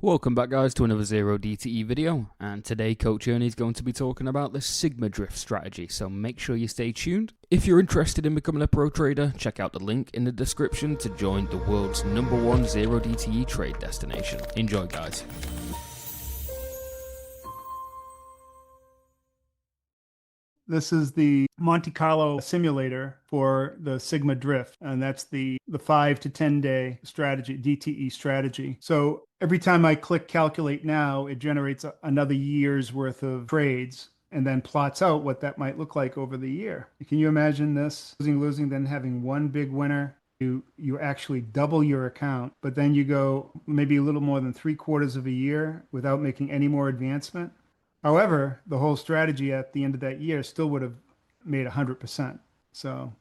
Welcome back guys to another Zero DTE video, and today Coach Ernie is going to be talking about the Sigma Drift strategy, so make sure you stay tuned. If you're interested in becoming a pro trader, check out the link in the description to join the world's #1 Zero DTE trade destination. Enjoy guys. This is the Monte Carlo simulator for the Sigma Drift, and that's the 5 to 10 day strategy, DTE strategy. So every time I click calculate now, it generates another year's worth of trades and then plots out what that might look like over the year. Can you imagine this? Losing, then having one big winner. You actually double your account, but then you go maybe a little more than 3/4 of a year without making any more advancement. However, the whole strategy at the end of that year still would have made 100%. So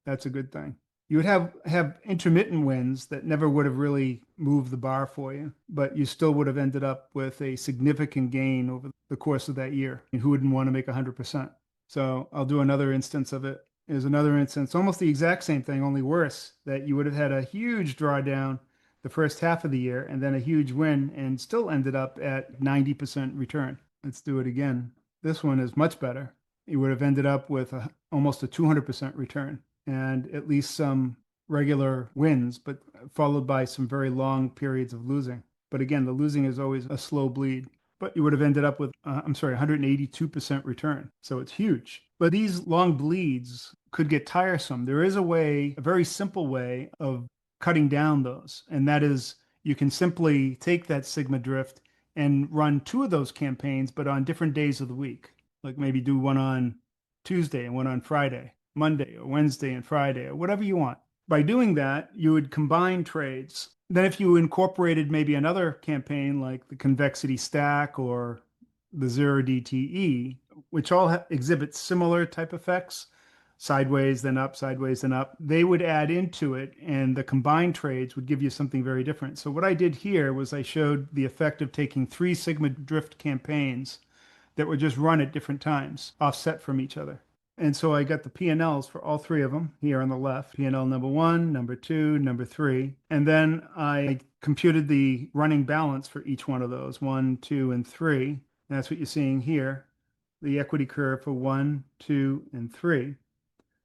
that's a good thing. You would have intermittent wins that never would have really moved the bar for you, but you still would have ended up with a significant gain over the course of that year. And who wouldn't want to make 100%? So I'll do another instance of it. There's another instance, almost the exact same thing, only worse, that you would have had a huge drawdown the first half of the year and then a huge win and still ended up at 90% return. Let's do it again. This one is much better. You would have ended up with almost a 200% return and at least some regular wins, but followed by some very long periods of losing. But again, the losing is always a slow bleed. But you would have ended up with, 182% return. So it's huge. But these long bleeds could get tiresome. There is a way, a very simple way of cutting down those. And that is you can simply take that Sigma Drift and run 2 of those campaigns, but on different days of the week. Like maybe do one on Tuesday and one on Friday, Monday or Wednesday and Friday, or whatever you want. By doing that, you would combine trades. Then if you incorporated maybe another campaign like the convexity stack or the zero DTE, which all exhibit similar type effects, sideways, then up, sideways, then up, they would add into it, and the combined trades would give you something very different. So what I did here was I showed the effect of taking 3 Sigma Drift campaigns that were just run at different times, offset from each other. And so I got the P&Ls for all 3 of them here on the left, P&L number 1, number 2, number 3. And then I computed the running balance for each one of those, 1, 2, and 3. And that's what you're seeing here, the equity curve for 1, 2, and 3.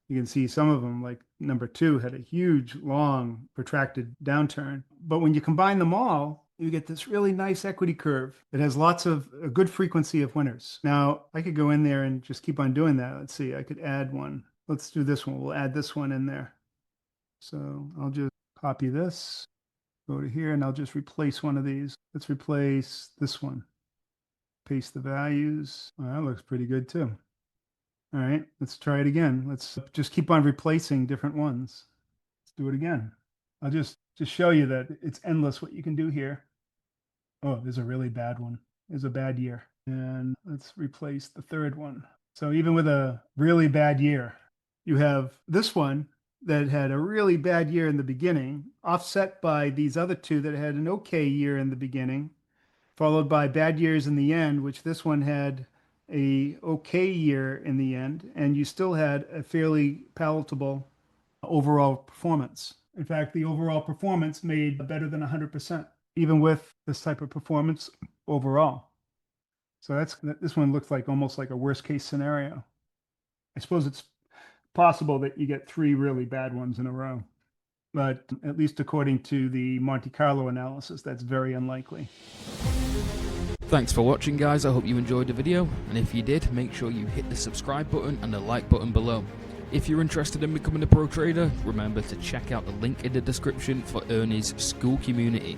You can see some of them, like number 2, had a huge, long, protracted downturn. But when you combine them all, you get this really nice equity curve that has lots of a good frequency of winners. Now, I could go in there and just keep on doing that. Let's see, I could add one. Let's do this one. We'll add this one in there. So I'll just copy this, go to here, and I'll just replace one of these. Let's replace this one. Paste the values. Well, that looks pretty good too. All right, let's try it again. Let's just keep on replacing different ones. Let's do it again. I'll just show you that it's endless what you can do here. Oh, there's a really bad one. There's a bad year. And let's replace the 3rd one. So even with a really bad year, you have this one that had a really bad year in the beginning, offset by these other 2 that had an okay year in the beginning, followed by bad years in the end, which this one had a okay year in the end, and you still had a fairly palatable overall performance. In fact, the overall performance made better than 100%, even with this type of performance overall. So this one looks like almost like a worst case scenario. I suppose it's possible that you get 3 really bad ones in a row, but at least according to the Monte Carlo analysis, that's very unlikely. Thanks for watching guys, I hope you enjoyed the video, and if you did, make sure you hit the subscribe button and the like button below. If you're interested in becoming a pro trader, remember to check out the link in the description for Ernie's school community.